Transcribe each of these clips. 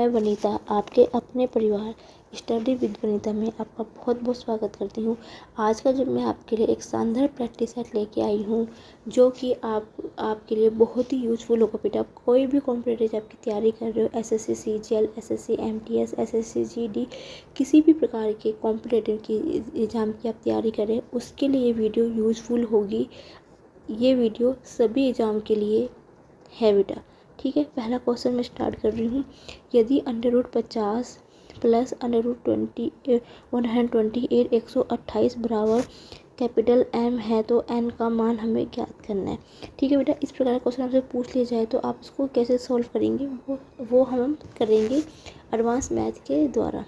मैं वनीता आपके अपने परिवार स्टडी विद वनीता में आपका बहुत बहुत स्वागत करती हूँ। आज का जो मैं आपके लिए एक शानदार प्रैक्टिस सेट लेके आई हूँ जो कि आपके लिए बहुत ही यूजफुल होगा बेटा। आप कोई भी कॉम्पिटिटिव एग्जाम की तैयारी कर रहे हो, SSC CGL, SSC MTS, SSC GD, किसी भी प्रकार के कॉम्पिटिटिव की एग्ज़ाम की आप तैयारी कर रहे हैं, उसके लिए ये वीडियो यूजफुल होगी। ये वीडियो सभी एग्ज़ाम के लिए है बेटा। ठीक है, पहला क्वेश्चन मैं स्टार्ट कर रही हूँ। यदि √50 प्लस √128 128 बराबर कैपिटल M है तो n का मान हमें ज्ञात करना है। ठीक है बेटा, इस प्रकार का क्वेश्चन आपसे पूछ लिया जाए तो आप इसको कैसे सॉल्व करेंगे वो हम करेंगे एडवांस मैथ के द्वारा।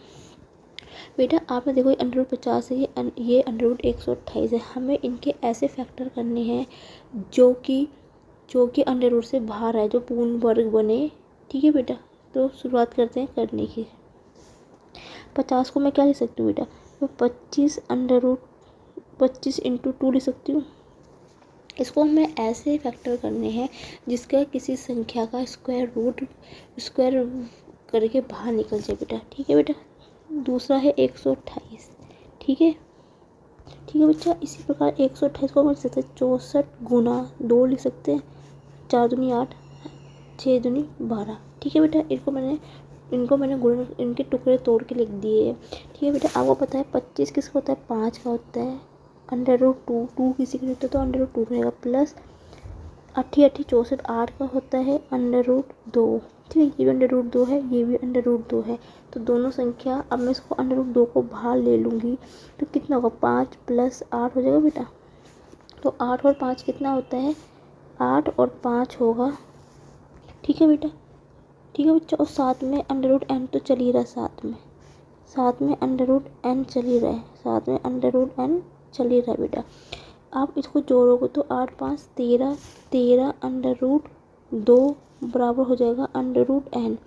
बेटा आपने देखो √50 है, ये √128 है। हमें इनके ऐसे फैक्टर करने हैं जो कि अंडर रूट से बाहर आए, जो पूर्ण वर्ग बने। ठीक है बेटा, तो शुरुआत करते हैं करने की। 50 को मैं क्या लिख सकती हूँ बेटा, मैं 25 इंटू 2 लिख सकती हूँ। इसको हमें ऐसे फैक्टर करने हैं जिसका किसी संख्या का स्क्वायर करके बाहर निकल जाए बेटा। ठीक है बेटा, दूसरा है 128। ठीक है बच्चा, इसी प्रकार 128 को हम लिख सकते हैं 64 गुना 2 लिख सकते हैं। 4 दूनी 8, 6 दूनी 12। ठीक है बेटा, इनको मैंने गुणन इनके टुकड़े तोड़ के लिख दिए। ठीक है बेटा, आपको पता है 25 किसका होता है, 5 का होता है। √2 2 किसी का होता है तो √2 रहेगा, प्लस 8 8 64 8 का होता है √2। ठीक है, ये भी √2 है, ये भी √2 है। तो दोनों संख्या, अब मैं इसको √2 को बाहर ले लूँगी तो कितना होगा, 5 + 8 हो जाएगा बेटा। तो 8 और 5 कितना होता है, 8 और 5 होगा। ठीक है बेटा, ठीक है बच्चा, और साथ में √n तो चल ही रहा है, साथ में √n चल ही रहा है, √n चल ही रहा है बेटा। आप इसको जोड़ोगे तो 8 5 13 13 √2 बराबर हो जाएगा √n।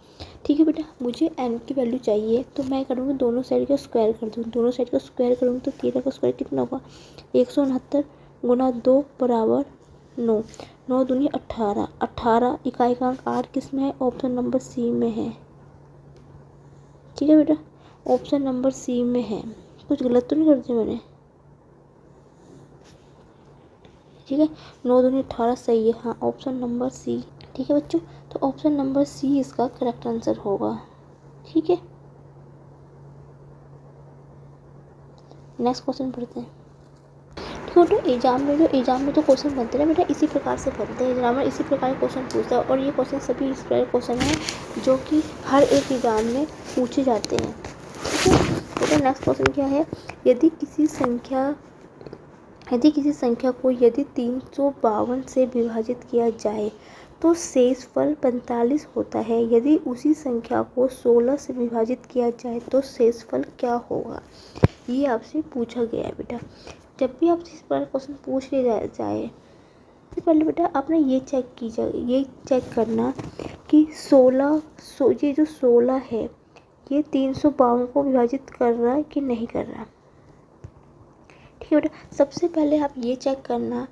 ठीक है बेटा, मुझे n की वैल्यू चाहिए तो मैं करूँगी दोनों साइड का स्क्वायर कर दूँ। दोनों साइड का स्क्वायर करूँगी तो 13 का स्क्वायर कितना होगा, 169 गुना 2 बराबर 9। 9 दूनी 18, 18 इकाई का अंक 8 किस में है, ऑप्शन नंबर सी में है। ठीक है बेटा, ऑप्शन नंबर सी में है। कुछ गलत तो नहीं कर दिया मैंने। ठीक है, 9 दूनी 18 सही है, हाँ, ऑप्शन नंबर सी। ठीक है बच्चों, तो ऑप्शन नंबर सी इसका करेक्ट आंसर होगा। ठीक है, नेक्स्ट क्वेश्चन पढ़ते हैं। तो एग्जाम में तो क्वेश्चन बनते हैं बेटा, इसी प्रकार से बनते हैं। एग्जामर इसी प्रकार के क्वेश्चन पूछता है और ये क्वेश्चन सभी इस प्रकार क्वेश्चन हैं जो कि हर एक एग्जाम में पूछे जाते हैं। ठीक है बेटा, नेक्स्ट क्वेश्चन क्या है, यदि किसी संख्या को यदि 352 से विभाजित किया जाए तो शेषफल 45 होता है। यदि उसी संख्या को 16 से विभाजित किया जाए तो शेषफल क्या होगा, ये आपसे पूछा गया है बेटा। जब भी आपसे इस प्रकार क्वेश्चन पूछ लिया जाए सबसे पहले बेटा आपने ये चेक करना कि ये जो 16 है ये 352 को विभाजित कर रहा है कि नहीं कर रहा। ठीक है बेटा, सबसे पहले आप ये चेक करना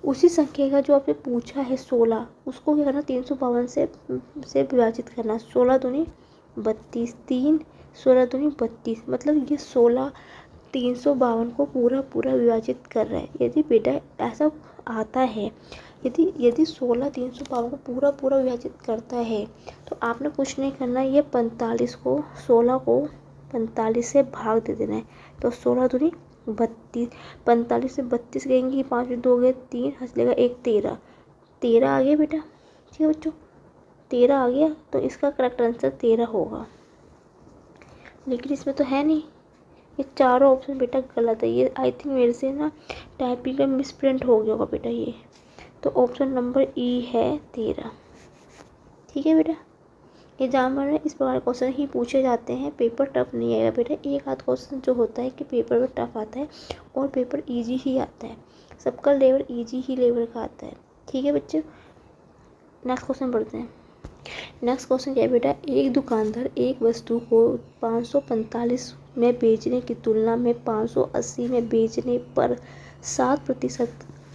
उसी संख्या का जो आपने पूछा है 16, उसको क्या करना, 352 से विभाजित करना। 16 दूनी 32, 3 16 दूनी 32, मतलब ये 16 352 को पूरा विभाजित कर रहा है। यदि बेटा ऐसा आता है, यदि 16 352 को पूरा विभाजित करता है तो आपने कुछ नहीं करना, ये 16 को 45 से भाग दे देना है। तो 16 दूनी 32, 45 से 32 गएंगी, 5 में 2 गए 3, हंस लेगा 1 13 आ गया बेटा। ठीक है बच्चों, 13 आ गया, तो इसका करेक्ट आंसर 13 होगा। लेकिन इसमें तो है नहीं, ये चारों ऑप्शन बेटा गलत है। ये आई थिंक मेरे से ना टाइपिंग का मिसप्रिंट हो गया होगा बेटा ये। तो ऑप्शन नंबर ई है 13। ठीक है बेटा, एग्जाम में इस प्रकार क्वेश्चन ही पूछे जाते हैं। पेपर टफ नहीं आएगा बेटा, एक आध क्वेश्चन जो होता है कि पेपर में टफ आता है और पेपर ईजी ही आता है। सबका लेवल ईजी ही लेवल का आता है। ठीक है बच्चे, नेक्स्ट क्वेश्चन पढ़ते हैं। नेक्स्ट क्वेश्चन क्या है बेटा, एक दुकानदार एक वस्तु को 545 में बेचने की तुलना में 580 में बेचने पर 7%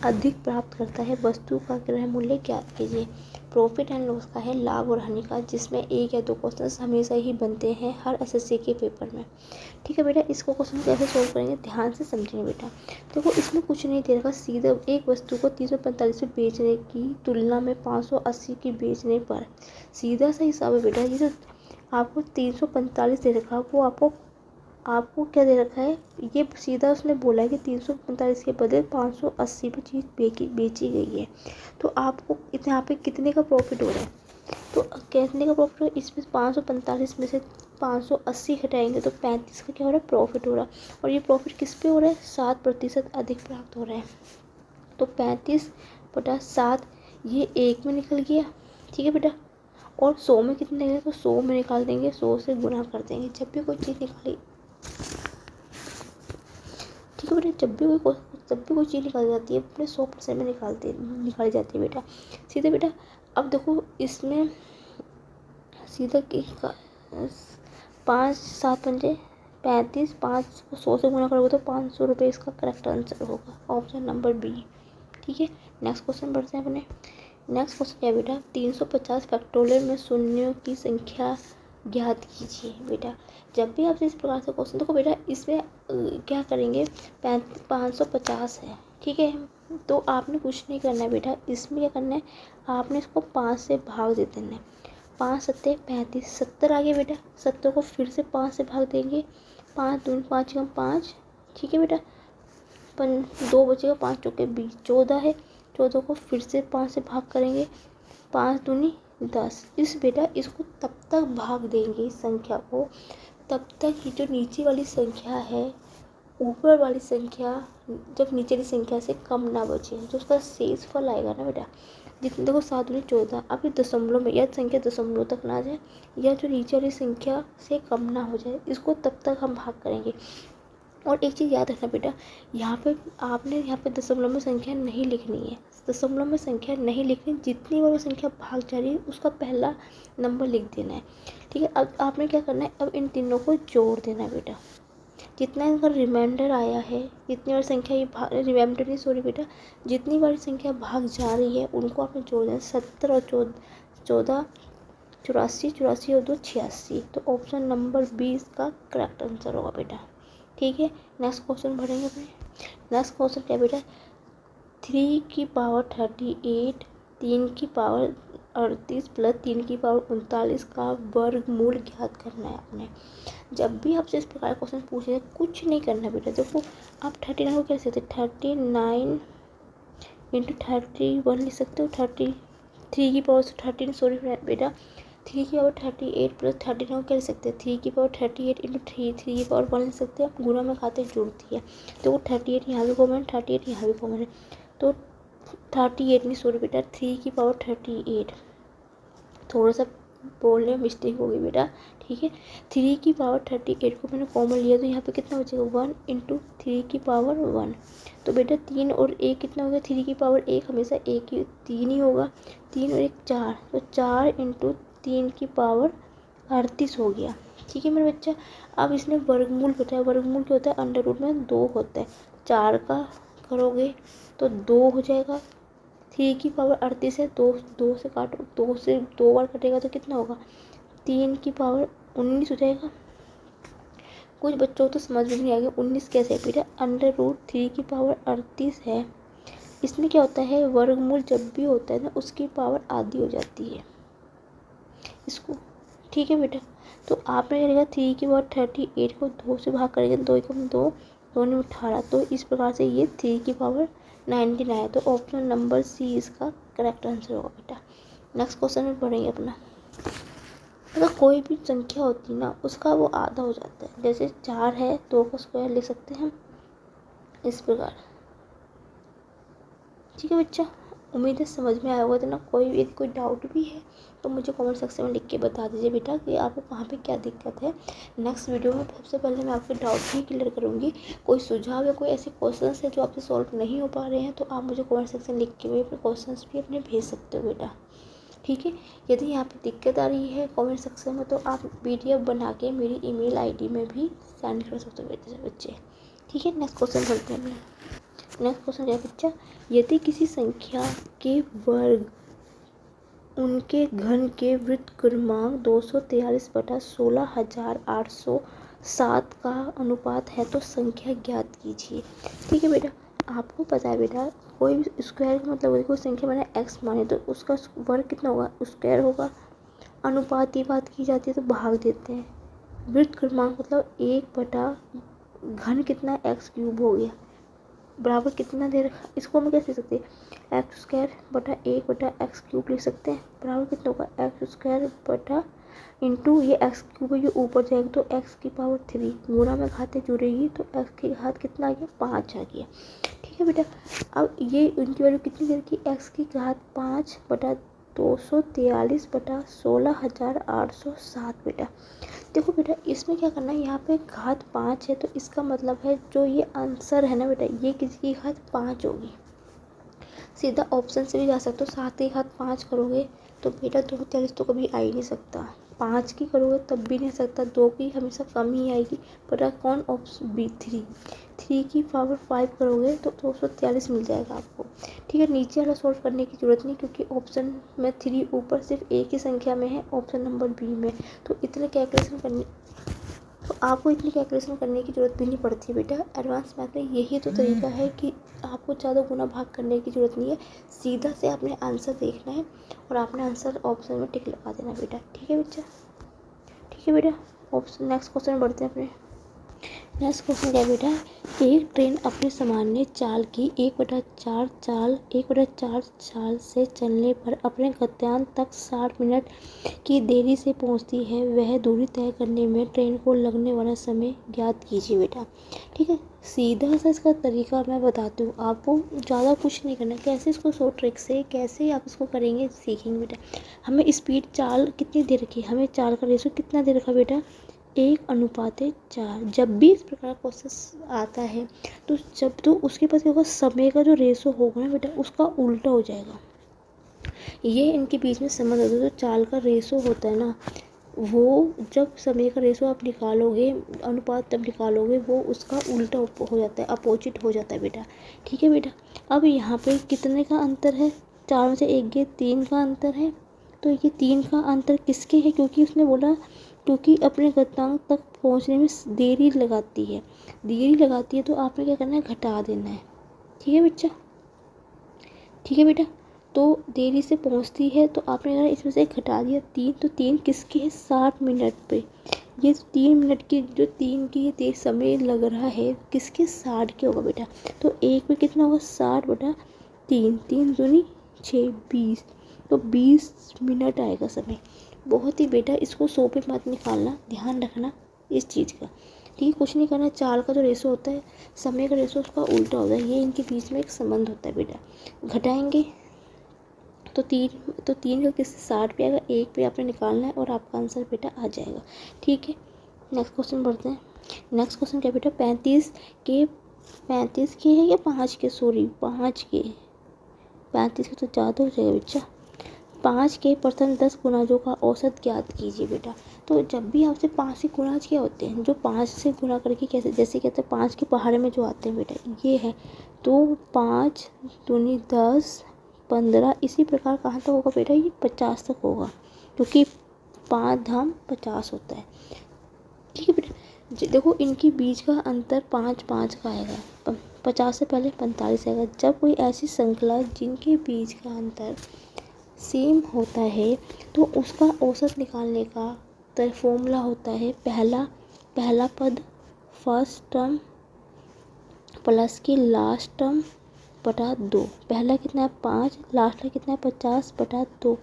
अधिक प्राप्त करता है, वस्तु का क्रय मूल्य ज्ञात कीजिए। प्रॉफिट एंड लॉस का है लाभ और हानि का, जिसमें 1 या 2 क्वेश्चन हमेशा ही बनते हैं हर एसएससी के पेपर में। ठीक है बेटा, इसको क्वेश्चन कैसे सोल्व करेंगे ध्यान से समझेंगे बेटा। देखो इसमें कुछ नहीं दे रखा, सीधा एक वस्तु को 345 में बेचने की तुलना में 580 की बेचने पर, सीधा सा हिसाब है बेटा। ये जो आपको 345 दे रखा, वो आपको क्या दे रखा है, ये सीधा उसने बोला है कि 345 के बदले 580 पे चीज़ बेची गई है। तो आपको यहाँ पे कितने का प्रॉफिट हो रहा है, तो कितने का प्रॉफिट हो रहा है, इसमें 545 में से 580 हटाएंगे तो 35 का क्या हो रहा है, प्रॉफिट हो रहा है। और ये प्रॉफिट किस पे हो रहा है, 7% अधिक प्राप्त हो रहा है। तो 35/7 ये 1 में निकल गया। ठीक है बेटा, और 100 में कितने लगेगा, तो 100 में निकाल देंगे, 100 से गुना कर देंगे। जब भी कोई चीज़ निकाली, ठीक है बेटा, जब भी कोई चीज़ निकाली जाती है अपने 100% में निकाली जाती है बेटा। सीधे बेटा अब देखो इसमें सीधा 5×7=35, 5 को 100 से गुना करोगे तो 500 रुपये इसका करेक्ट आंसर होगा, ऑप्शन नंबर बी। ठीक है, नेक्स्ट क्वेश्चन बढ़ते हैं अपने। नेक्स्ट क्वेश्चन क्या है बेटा, 350 फैक्टोरियल में शून्यों की संख्या ज्ञात कीजिए। बेटा जब भी आपसे इस प्रकार से क्वेश्चन, देखो बेटा इसमें क्या करेंगे, 550 है, ठीक है, तो आपने कुछ नहीं करना है बेटा। इसमें क्या करना है, आपने इसको 5 से भाग दे देना है। 5×7 = 35, 70 आ गया बेटा। 70 को फिर से 5 से भाग देंगे, 5×2 = 5 × 5, ठीक है बेटा, 2 बचेगा, 5×4 = 20, 14 है। 14 को फिर से 5 से भाग करेंगे, 5×2 = 10। इसको तब तक भाग देंगे इस संख्या को, तब तक ये जो नीचे वाली संख्या है, ऊपर वाली संख्या जब नीचे वाली संख्या से कम ना बचे, जो उसका शेषफल आएगा ना बेटा, जितने देखो 7×2 = 14, अब ये दशमलव में, यह संख्या दशमलव तक ना जाए या जो नीचे वाली संख्या से कम ना हो जाए, इसको तब तक हम भाग करेंगे। और एक चीज़ याद रखना बेटा, आपने यहाँ पे दशमलव में संख्या नहीं लिखनी है, दशमलव में संख्या नहीं लिखनी, जितनी बार वो संख्या भाग जा रही है उसका पहला नंबर लिख देना है। ठीक है, अब आपने क्या करना है, अब इन तीनों को जोड़ देना है बेटा। जितना इनका रिमाइंडर आया है, जितनी बार संख्या ये रिमाइंडर नहीं, सॉरी बेटा, जितनी बार संख्या भाग जा रही है उनको आपने जोड़ देना। 70 और 14 84, 84 और 2 86, तो ऑप्शन नंबर 20 का करेक्ट आंसर होगा बेटा। ठीक है, नेक्स्ट क्वेश्चन भरेंगे अपने। नेक्स्ट क्वेश्चन क्या बेटा, 3⁻38, 3⁻38 प्लस 3⁻39 का वर्गमूल ज्ञात करना है आपने। जब भी आपसे इस प्रकार क्वेश्चन पूछे कुछ नहीं करना बेटा। देखो आप 39 को क्या लिख सकते हैं, 39 × 31 लिख सकते हो, 3⁻13, सॉरी बेटा, 3⁻38 प्लस 39 को क्या लिख सकते हैं, 3⁻38 × 3, 3⁻1 लिख सकते हैं। गुणा में खाते जुड़ती है, तो वो 38 यहाँ भी कॉमन है, 38 यहाँ भी कॉमन है, तो 38 नहीं, सॉरी बेटा, 3⁻38, थोड़ा सा बोलने में मिस्टेक हो गई बेटा। ठीक है, 3⁻38 को मैंने कॉमन लिया तो यहाँ पे कितना बचेगा, 1 × 3⁻1। तो बेटा 3 और 1 कितना हो गया, 3⁻1 हमेशा 3 ही होगा, 3 और 1 4, तो 4 × 3⁻38 हो गया। ठीक है मेरे बच्चा, अब इसने वर्गमूल बताया, वर्गमूल क्या होता है, अंडर रूट में 2 होता है, 4 का करोगे तो 2 हो जाएगा, 3⁻38 है, 2 से काटो, 2 से 2 बार कटेगा तो कितना होगा, 3⁻19 हो जाएगा। कुछ बच्चों को तो समझ में नहीं आ गया 19 कैसे है बेटा, अंडर रूट 3⁻38 है, इसमें क्या होता है, वर्गमूल जब भी होता है ना उसकी पावर आधी हो जाती है इसको। ठीक है बेटा, तो आपने क्या लिखा, 3⁻38 को 2 से भाग करेंगे, 2 × 2, 2 × 18, तो इस प्रकार से ये 3⁻99 है, तो ऑप्शन नंबर सी इसका करेक्ट आंसर होगा बेटा। नेक्स्ट क्वेश्चन में पढ़ेंगे अपना। अगर कोई भी संख्या होती है ना उसका वो आधा हो जाता है, जैसे 4 है, 2 का स्क्वायर लिख सकते हैं हम इस प्रकार। ठीक है बच्चा, उम्मीद है समझ में आया होगा। तो ना कोई डाउट भी है तो मुझे कमेंट सेक्शन में लिख के बता दीजिए बेटा कि आपको कहाँ पे क्या दिक्कत है। नेक्स्ट वीडियो में सबसे पहले मैं आपके डाउट ही क्लियर करूँगी। कोई सुझाव या कोई ऐसे क्वेश्चन है जो आपसे सॉल्व नहीं हो पा रहे हैं तो आप मुझे कमेंट सेक्शन लिख के भी क्वेश्चन भी अपने भेज सकते हो बेटा। ठीक है, यदि यहाँ पे दिक्कत आ रही है कमेंट सेक्शन में तो आप PDF बना के मेरी email ID में भी सेंड कर सकते हो बच्चे। ठीक है, नेक्स्ट क्वेश्चन करते हैं। नेक्स्ट क्वेश्चन क्या है बच्चा, यदि किसी संख्या के वर्ग उनके घन के वृत्त क्रमांक 243/16,807 का अनुपात है तो संख्या ज्ञात कीजिए। ठीक है बेटा, आपको पता है बेटा कोई भी स्क्वायर का मतलब कोई संख्या मैंने x माने तो उसका वर्ग कितना होगा, स्क्वायर होगा। अनुपात की बात की जाती है तो भाग देते हैं। वृत्त क्रमांक मतलब 1 बटा घन कितना x³ हो गया बराबर कितना दे रखा, इसको हम कैसे लिख सकते हैं, x² बटा 1/x³ लिख सकते हैं बराबर कितना होगा x² बटा इंटू ये x³ ये ऊपर जाएगा तो x⁻³ गुणा में घातें जुड़ेगी तो x की घात कितना आ गया 5 आ गया। ठीक है बेटा, अब ये उनकी वैल्यू कितनी दे रखी, x की घात 5/243/16,807 बेटा। देखो बेटा इसमें क्या करना है, यहाँ पे घात 5 है तो इसका मतलब है जो ये आंसर है ना बेटा ये किसी की घात 5 होगी। सीधा ऑप्शन से भी जा सकते हो, 7 की घात 5 करोगे तो बेटा 243 तो कभी आ ही नहीं सकता, 5 की करोगे तब भी नहीं सकता, 2 की हमेशा कम ही आएगी। बेटा कौन ऑप्शन बी 3 की पावर 5 करोगे तो 243 मिल जाएगा आपको। ठीक है, नीचे वाला सोल्व करने की जरूरत नहीं क्योंकि ऑप्शन में 3 ऊपर सिर्फ एक ही संख्या में है, ऑप्शन नंबर बी में, तो इतने कैलकुलेशन करने तो आपको इतनी कैलकुलेशन करने की ज़रूरत भी नहीं पड़ती बेटा। एडवांस मैथ में यही तो तरीका है कि आपको ज़्यादा गुना भाग करने की ज़रूरत नहीं है, सीधा से आपने आंसर देखना है और आपने आंसर ऑप्शन में टिक लगा देना बेटा। ठीक है बच्चा, ठीक है बेटा। ऑप्शन नेक्स्ट क्वेश्चन बढ़ते हैं अपने। नेक्स्ट क्वेश्चन क्या है बेटा, एक ट्रेन अपने सामान्य चाल की 1/4 चाल से चलने पर अपने गंतव्य तक 60 मिनट की देरी से पहुंचती है, वह दूरी तय करने में ट्रेन को लगने वाला समय ज्ञात कीजिए बेटा। ठीक है, सीधा सा इसका तरीका मैं बताती हूँ, आपको ज़्यादा कुछ नहीं करना, कैसे इसको शॉर्ट ट्रिक से कैसे आप इसको करेंगे सीखेंगे बेटा। हमें स्पीड चाल कितनी दे रखी है, हमें चाल का रेशो कितना दे रखा बेटा 1/4। जब भी इस प्रकार क्वेश्चन आता है तो उसके पास क्या होगा, समय का जो रेशो होगा ना बेटा उसका उल्टा हो जाएगा। ये इनके बीच में संबंध होता है, जो चाल का रेशो होता है ना वो जब समय का रेशो आप निकालोगे अनुपात तब निकालोगे वो उसका उल्टा हो जाता है, अपोजिट हो जाता है बेटा। ठीक है बेटा, अब यहाँ पे कितने का अंतर है, 4 में से 1 गए, 3 का अंतर है। तो ये 3 का अंतर किसके है, क्योंकि उसने बोला क्योंकि अपने गंतव्य तक पहुँचने में देरी लगाती है तो आपने क्या करना है घटा देना है। ठीक है बच्चा, ठीक है बेटा, तो देरी से पहुंचती है तो आपने अगर इसमें से घटा दिया 3 तो 3 किसके है 60 मिनट पे, ये 3 मिनट की जो 3 की ये समय लग रहा है किसके 60 के होगा बेटा। तो एक में कितना होगा 60/3, 3 दूनी 6 20, तो 20 मिनट आएगा समय। बहुत ही बेटा इसको 100 पे मत निकालना, ध्यान रखना इस चीज़ का। ठीक है, कुछ नहीं करना, चाल का जो रेशो होता है समय का रेशो उसका उल्टा होता है, ये इनके बीच में एक संबंध होता है बेटा। घटाएंगे तो 3 का किससे 60 पे आएगा, 1 पे आपने निकालना है और आपका आंसर बेटा आ जाएगा। ठीक है, नेक्स्ट क्वेश्चन बढ़ते हैं। नेक्स्ट क्वेश्चन क्या बेटा, 35 के है या 5 के, सॉरी 5 के 35 के तो ज़्यादा हो जाएगा बच्चा। 5 के प्रथम 10 गुणाजों का औसत ज्ञात कीजिए बेटा। तो जब भी आपसे 5 से गुणाज क्या होते हैं, जो 5 से गुणा करके कैसे जैसे कहते हैं 5 के पहाड़े में जो आते हैं बेटा ये है, तो 5 दूनी 10 15, इसी प्रकार कहाँ तक होगा बेटा ये 50 तक होगा क्योंकि 5 धाम 50 होता है। ठीक है बेटा, देखो इनके बीच का अंतर 5 का आएगा, 50 से पहले 45 आएगा। जब कोई ऐसी श्रृंखला जिनके बीच का अंतर सेम होता है तो उसका औसत निकालने का फॉर्मूला होता है पहला पद फर्स्ट टर्म प्लस की लास्ट टर्म बटा 2। पहला कितना है 5, लास्ट का कितना है 50/2,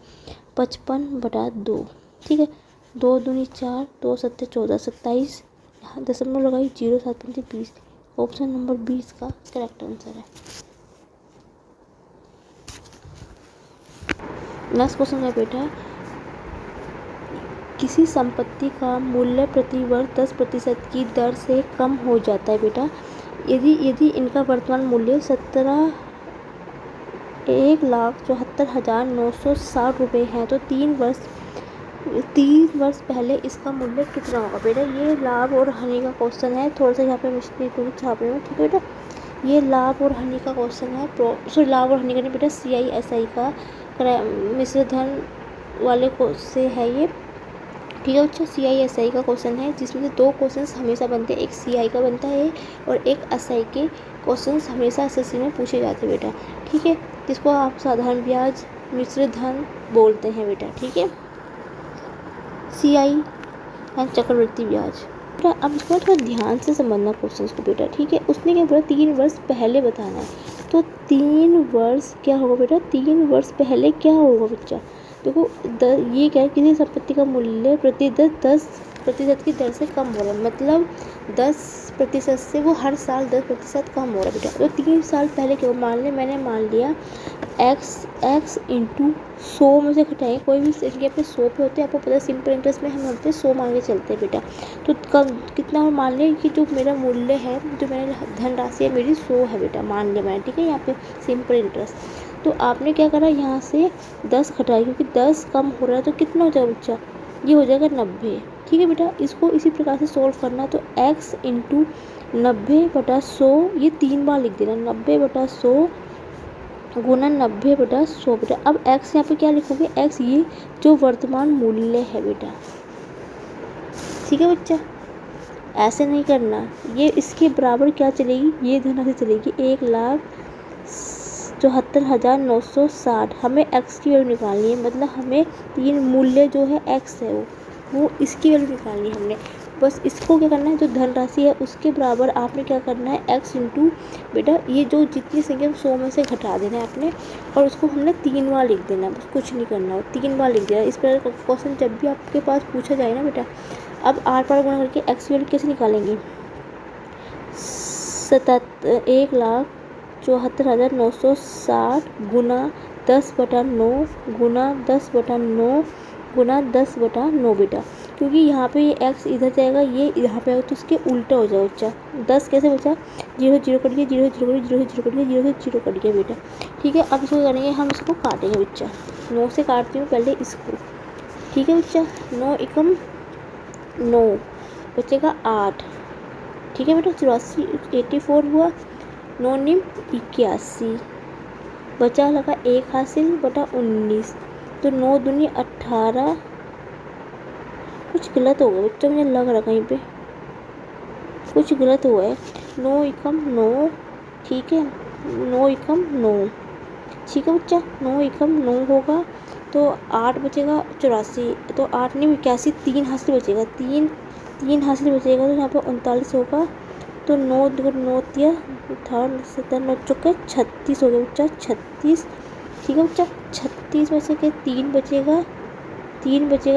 55/2। ठीक है, 2 दूनी 4, 2 सत्ते 14, 27, यहाँ दशमलव लगाई 0 7 पंजे 20। ऑप्शन नंबर 20 का करेक्ट आंसर है। नेक्स्ट क्वेश्चन है बेटा, किसी संपत्ति का मूल्य प्रति वर्ष 10% की दर से कम हो जाता है बेटा यदि इनका वर्तमान मूल्य 1,74,960 रुपये है तो 3 वर्ष पहले इसका मूल्य कितना होगा बेटा। ये लाभ और हानि का क्वेश्चन है, थोड़ा सा यहाँ पे मिस्टेक हुई छापने में। ठीक है बेटा, ये लाभ और हानि का क्वेश्चन है। सॉरी, लाभ और हानि का नहीं बेटा, CISI का मिश्र धन वाले को से है ये। ठीक है बच्चा, CISI का क्वेश्चन है जिसमें से 2 क्वेश्चन हमेशा बनते हैं, एक CI का बनता है और एक SI के क्वेश्चन हमेशा SSC में पूछे जाते हैं बेटा। ठीक है, जिसको आप साधारण ब्याज, मिश्र धन बोलते हैं बेटा। ठीक है, CI है चक्रवृद्धि ब्याज बेटा। अब इसको थोड़ा ध्यान से समझना क्वेश्चन को बेटा। ठीक है, उसने क्या बोला 3 वर्ष पहले बताना है, तो 3 वर्ष क्या होगा बेटा, 3 वर्ष पहले क्या होगा बच्चा। देखो ये क्या है, किसी संपत्ति का मूल्य प्रतिशत 10% की दर से कम हो रहा है, मतलब 10% से वो हर साल 10% कम हो रहा है बेटा। तो 3 साल पहले क्या, मैंने मान लिया x इंटू 100 में से घटाएंगे, कोई भी संख्या पे 100 पे होते हैं, आपको पता है सिंपल इंटरेस्ट में हम होते हैं 100 मान के चलते हैं बेटा। तो कम कितना हम मान लें कि जो मेरा मूल्य है, जो मेरा धनराशि है मेरी 100 है बेटा, मान लिया मैंने। ठीक है, यहाँ पे सिंपल इंटरेस्ट। तो आपने क्या करा, यहाँ से 10 घटाया, क्योंकि 10 कम हो रहा है तो कितना हो जाएगा बच्चा, ये हो जाएगा 90। ठीक है बेटा, इसको इसी प्रकार से सोल्व करना, तो x इंटू 90/100, ये 3 बार लिख देना, 90/100 गुना 90/100 बेटा। अब x यहाँ पे क्या लिखोगे, x ये जो वर्तमान मूल्य है बेटा। ठीक है बच्चा, ऐसे नहीं करना, ये इसके बराबर क्या चलेगी, ये धनराशि चलेगी 1,74,960। हमें x की वैल्यू निकालनी है, मतलब हमें 3 मूल्य जो है x है वो इसकी वैल्यू निकालनी है हमने। बस इसको क्या करना है, जो धनराशि है उसके बराबर आपने क्या करना है, x इंटू बेटा ये जो जितनी संख्या 100 में से घटा देना है आपने, और उसको हमने 3 बार लिख देना है, बस कुछ नहीं करना है, 3 बार लिख देना। इस प्रकार का क्वेश्चन जब भी आपके पास पूछा जाए ना बेटा, अब 8 बार गुणा करके x की वैल्यू कैसे निकालेंगे, 1,74,960 गुना 10/9 गुना 10/9 गुना 10/9 बेटा। क्योंकि यहाँ पे ये x इधर जाएगा, ये यहाँ पे आएगा, तो इसके उल्टा हो जाएगा बच्चा। 10 कैसे बचा, 0 0 कट गया, 0 0 0 0 0 कट गया, 0 0 कट गया बेटा। ठीक है, अब इसको करेंगे, हम इसको काटेंगे बच्चा, 9 से काटती हूँ पहले इसको। ठीक है बच्चा, 9 एकम 9 बचेगा 8। ठीक है बेटा, 84 84 हुआ, 9 निम 81 बचा लगा 1 हासिल बटा 19, तो 9 दूनी 18। कुछ गलत हो गया बच्चा, मुझे लग रहा कहीं पे कुछ गलत हुआ है। 9 एकम 9, ठीक है, 9 एकम 9, ठीक है बच्चा, 9 एकम 9 होगा, तो 8 बचेगा 84, तो 8 नहीं 81, 3 हासिल बचेगा, 3 हासिल बचेगा, तो यहाँ पे 39 होगा, तो 9 2 9 3 18 17 9 चौके 36 हो गया बच्चा, 36। ठीक है बच्चा, 36 में से के 3 बचेगा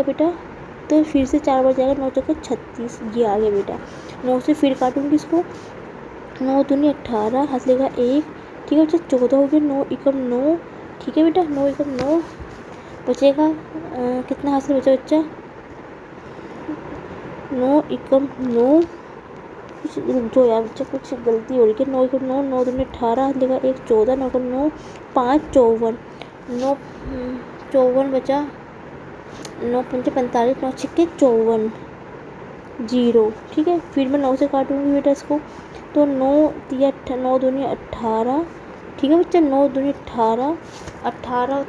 बेटा, तो फिर से 4 बार जाएगा, 9 चौके 36, ये आ गया बेटा। 9 से फिर काटूंगी इसको, 9 दूनी 18 हासिलेगा 1। ठीक है बच्चा, 14 हो गया, 9 एकम 9। ठीक है बेटा, 9 एकम 9 बचेगा, कितना हासिल बचा बच्चा, 9 एकम 9, कुछ जो यार बच्चा कुछ गलती हो रही है, 9 एकम 9, 9 दूनी 18 हासिलेगा 1, 14, 9 एकम 9 5 54, 9 54 बचा, 9 5 45, 9 6 54 0। ठीक है, फिर मैं 9 से काटूंगी बेटा इसको, तो 9 3 9 दूनी 18। ठीक है बच्चा, 9 दूनी 18, 18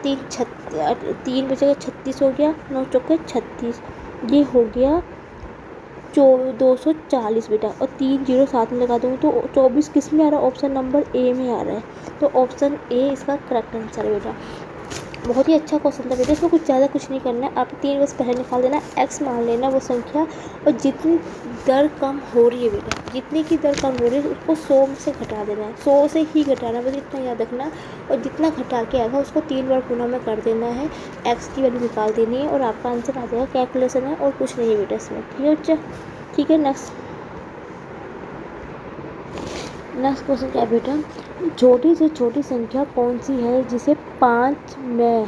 3 बचेगा 36 हो गया, 9 चौके 36, ये हो गया 240 बेटा, और 3 0 साथ में लगा दूँगी तो 24 किस में आ रहा है, ऑप्शन नंबर ए में आ रहा है, तो ऑप्शन ए इसका करेक्ट आंसर है बेटा। बहुत ही अच्छा क्वेश्चन था बेटा, इसमें कुछ ज़्यादा कुछ नहीं करना है, आप 3 वर्ष पहले निकाल देना, x मान लेना वो संख्या, और जितनी दर कम हो रही है बेटा, जितनी की दर कम हो रही है उसको 100 में से घटा देना है, 100 से ही घटाना है, बस इतना याद रखना, और जितना घटा के आएगा उसको 3 बार गुना में कर देना है, x की वैल्यू निकाल देनी है, और आपका आंसर आ जाएगा। कैलकुलेशन है और कुछ नहीं बेटा इसमें। ठीक है बच्चा, ठीक है, नेक्स्ट क्वेश्चन क्या है बेटा, छोटी से छोटी संख्या कौन सी है जिसे 5 में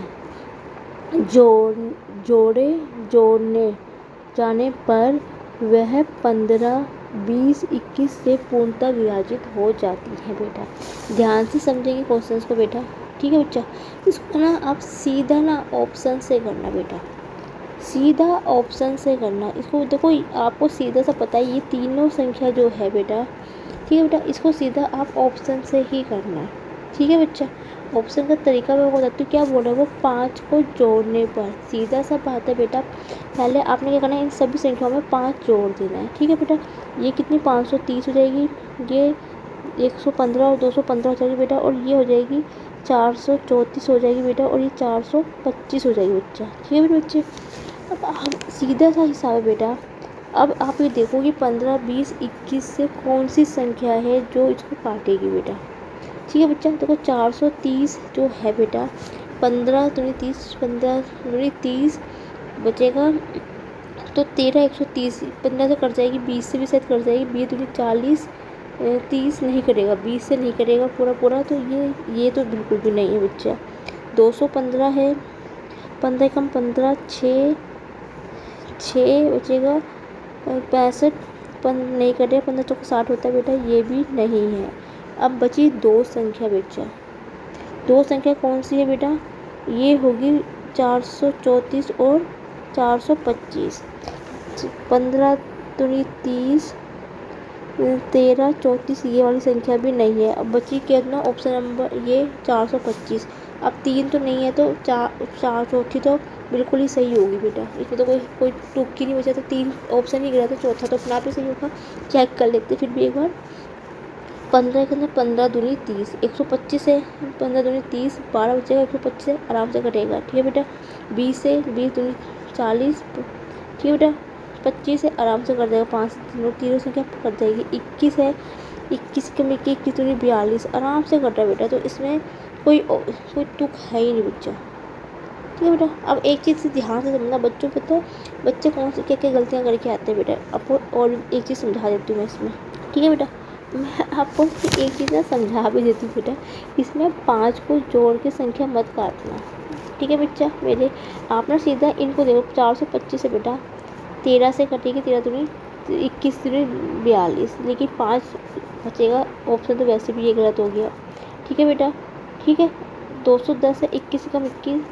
जोड़ने जाने पर वह 15 20 21 से पूर्णतः विभाजित हो जाती है बेटा। ध्यान से समझेंगे क्वेश्चंस को बेटा। ठीक है बच्चा, इसको ना आप सीधा ना ऑप्शन से करना बेटा, सीधा ऑप्शन से करना। इसको देखो, आपको सीधा सा पता है, ये तीनों संख्या जो है बेटा, ठीक है बेटा, इसको सीधा आप ऑप्शन से ही करना है। ठीक है बच्चा, ऑप्शन का तरीका मैं बताती हूँ क्या बोल रहा है वो। 5 को जोड़ने पर सीधा सा बात है बेटा, पहले आपने क्या करना है, इन सभी संख्याओं में 5 जोड़ देना है। ठीक है बेटा, ये कितनी 530 हो जाएगी, ये 115 और 215 हो जाएगी बेटा, और ये हो जाएगी 434 हो जाएगी बेटा, और ये 425 हो जाएगी बच्चा। ठीक है बेटा बच्चे, अब हम सीधा सा हिसाब है बेटा। अब आप ये देखो कि 15, 20, 21 से कौन सी संख्या है जो इसको काटेगी बेटा। ठीक है बच्चा, देखो 430 जो है बेटा, 15 दूनी 30, 15 दूनी 30 बचेगा, तो 13 130, 15 से कट जाएगी, 20 से भी शायद कट जाएगी, 20 दूनी 40, 30 नहीं करेगा, 20 से नहीं करेगा पूरा पूरा, तो ये तो बिल्कुल भी नहीं है बच्चा। 215 है, 15 कम 15, 6 बचेगा, 65 नहीं कटे, 15 चौक 60 होता है बेटा, ये भी नहीं है। अब बची 2 संख्या बच्चा, 2 संख्या कौन सी है बेटा, ये होगी 434 और 425। 15 दूनी 30, 13 34, ये वाली संख्या भी नहीं है। अब बची कितना, ऑप्शन नंबर ये 425। अब 3 तो नहीं है, तो 4 चौथी तो बिल्कुल ही सही होगी बेटा, इसमें तो कोई तुक्की नहीं बचा, तो 3 ऑप्शन ही गिरा, तो चौथा तो अपना आप ही सही होगा। चेक कर लेते फिर भी एक बार। 15 के अंदर 15 दूनी 30, 125 है, 15 दूनी 30, 12 बचेगा, 125 है, आराम से कटेगा। ठीक है बेटा, 20 से 20 दूनी 40, ठीक है बेटा, 25 से आराम से कट जाएगा, 5 तीनों संख्या कट जाएगी। 21 है, 21 के में 21 दूनी 42, आराम से कट रहा है बेटा, तो इसमें कोई तुक है ही नहीं बच्चा। ठीक है बेटा, अब एक चीज़ से ध्यान से समझना बच्चों, पता है बच्चे कौन सी क्या क्या गलतियाँ करके आते हैं बेटा, आपको और एक चीज़ समझा देती हूँ मैं इसमें। ठीक है बेटा, मैं आपको एक चीज़ ना समझा भी देती हूँ बेटा, इसमें 5 को जोड़ के संख्या मत काटना। ठीक है बच्चा मेरे, आप ना सीधा इनको देखो, 425 है बेटा, 13 से कटेगी, 13 दूनी 21 दूनी 42, लेकिन 5 बचेगा, ऑप्शन तो वैसे भी ये गलत हो गया। ठीक है बेटा, ठीक है, 210 है, 21 कम 21,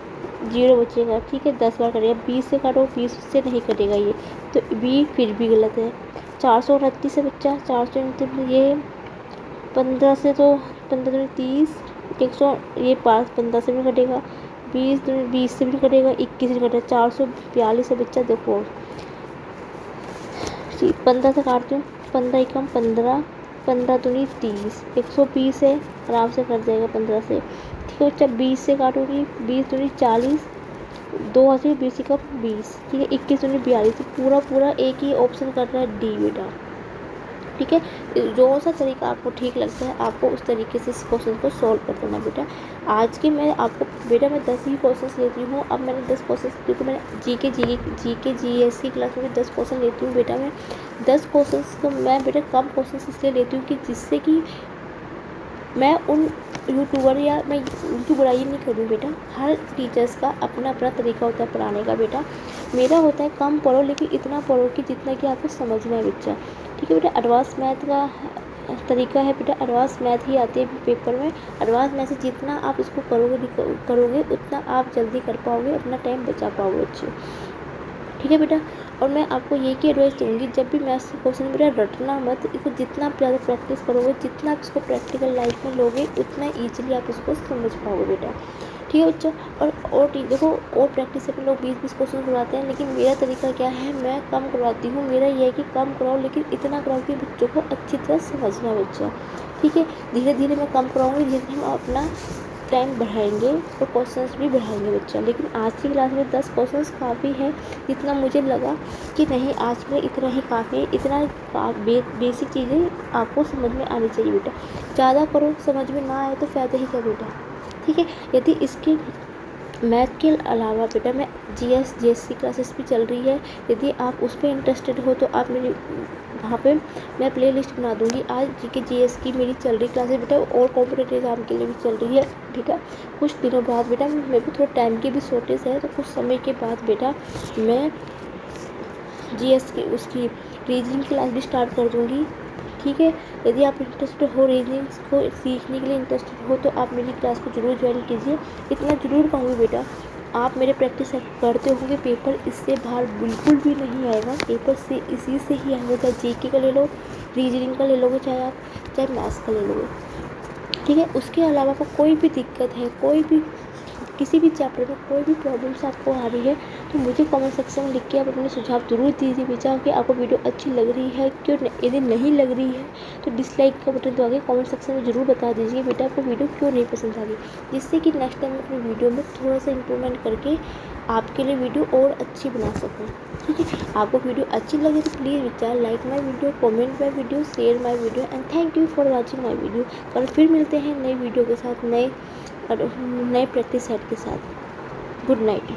0 बचेगा। ठीक है, 10 बार कटेगा, 20 से काटो, 20 से नहीं कटेगा ये, तो बी फिर भी गलत है। 429 है बच्चा, 429 ये 15 से, तो 15 दूनी 30, 100 ये 15 से भी कटेगा, 20 दूनी 20 से भी कटेगा, 21 से कटेगा, 442 है बच्चा। देखो 15 से काटती हूँ, 15 एकम 15, 15 दूनी 30, 120 है, आराम से कट जाएगा 15 से। ठीक है बच्चा, 20 से काटूंगी, 20 दूनी 40, 2 80, 20 एकम 20, ठीक है, 21 दूनी 42, पूरा पूरा एक ही ऑप्शन कर रहा है डी बेटा। ठीक है, जो सा तरीका आपको ठीक लगता है आपको उस तरीके से इस क्वेश्चन को सॉल्व कर देना बेटा। आज के मैं आपको बेटा मैं 10 ही क्वेश्चन लेती हूँ, अब मैंने 10 क्वेश्चन, क्योंकि मैंने जीके जीएस की क्लास में 10 क्वेश्चन लेती हूँ बेटा। मैं 10 क्वेश्चन को मैं बेटा कम क्वेश्चन इसलिए लेती हूँ कि जिससे कि मैं उन यूट्यूबर या मैं उनकी बुराई नहीं करूँ बेटा। हर टीचर्स का अपना अपना तरीका होता है पढ़ाने का बेटा। मेरा होता है कम पढ़ो लेकिन इतना पढ़ो कि जितना कि आपको समझ में आए बच्चा। ठीक है बेटा, एडवांस मैथ का तरीका है बेटा, एडवांस मैथ ही आती है पेपर में। एडवांस मैथ से जितना आप इसको करोगे उतना आप जल्दी कर पाओगे, अपना टाइम बचा पाओगे बच्चे। ठीक है बेटा, और मैं आपको ये की एडवाइस दूँगी, जब भी मैथ्स के क्वेश्चन बेटा रटना मत, इसको जितना आप ज़्यादा प्रैक्टिस करोगे, जितना आप इसको प्रैक्टिकल लाइफ में लोगे उतना ईजिली आप इसको समझ पाओगे बेटा। ठीक है बच्चा, और देखो और प्रैक्टिस से लोग 20-20 क्वेश्चन करवाते हैं, लेकिन मेरा तरीका क्या है, मैं कम करवाती हूँ। मेरा ये है कि कम कराओ लेकिन इतना कराओ कि बच्चों को अच्छी तरह समझना बच्चा। ठीक है, धीरे धीरे मैं कम कराऊँगी, धीरे धीरे हम अपना टाइम बढ़ाएंगे और क्वेश्चंस भी बढ़ाएंगे बच्चा। लेकिन आज की क्लास में 10 क्वेश्चंस काफ़ी है, इतना मुझे लगा कि नहीं आज में इतना ही काफ़ी है। इतना बेसिक चीज़ें आपको समझ में आनी चाहिए बेटा। ज़्यादा करो समझ में ना आए तो फ़ायदा ही क्या बेटा। ठीक है, यदि इसके मैथ के अलावा बेटा मैं जीएस की क्लासेस भी चल रही है, यदि आप उस पर इंटरेस्टेड हो तो आप मेरी वहाँ पे मैं प्ले लिस्ट बना दूँगी। आज जीके जीएस की मेरी चल रही क्लासेस बेटा, और कॉम्पिटेटिव एग्जाम के लिए भी चल रही है। ठीक है, कुछ दिनों बाद बेटा मेरे को थोड़ा टाइम की भी शॉर्टेज है, तो कुछ समय के बाद बेटा मैं जीएस की उसकी रीजनिंग क्लास भी स्टार्ट कर दूँगी। ठीक है, यदि आप इंटरेस्टेड हो, रीजनिंग को सीखने के लिए इंटरेस्टेड हो, तो आप मेरी क्लास को ज़रूर ज्वाइन कीजिए। इतना ज़रूर कहूँगी बेटा आप मेरे प्रैक्टिस करते होंगे, पेपर इससे बाहर बिल्कुल भी नहीं आएगा। पेपर से इसी से ही आएगा, चाहे जीके का ले लो, रीजनिंग का ले लोगे, चाहे मैथ्स का ले लोगे, ठीक है। उसके अलावा आपको कोई भी दिक्कत है, कोई भी किसी भी चैप्टर में कोई भी प्रॉब्लम्स आपको आ रही है, तो मुझे कमेंट सेक्शन में लिख के आप अपने सुझाव ज़रूर दीजिए बेटा कि आपको वीडियो अच्छी लग रही है क्यों। यदि नहीं लग रही है तो डिसलाइक का बटन दबा के कमेंट सेक्शन में ज़रूर बता दीजिए बेटा आपको वीडियो क्यों नहीं पसंद आ रही, जिससे कि नेक्स्ट टाइम अपनी वीडियो में थोड़ा सा इंप्रूवमेंट करके आपके लिए वीडियो और अच्छी बना सकूँ, ठीक है। आपको वीडियो अच्छी लगे तो प्लीज़ विचार like my video, comment my video, share my video and thank you for watching my video. कल फिर मिलते हैं नई वीडियो के साथ, नए प्रैक्टिस सेट के साथ। Good night.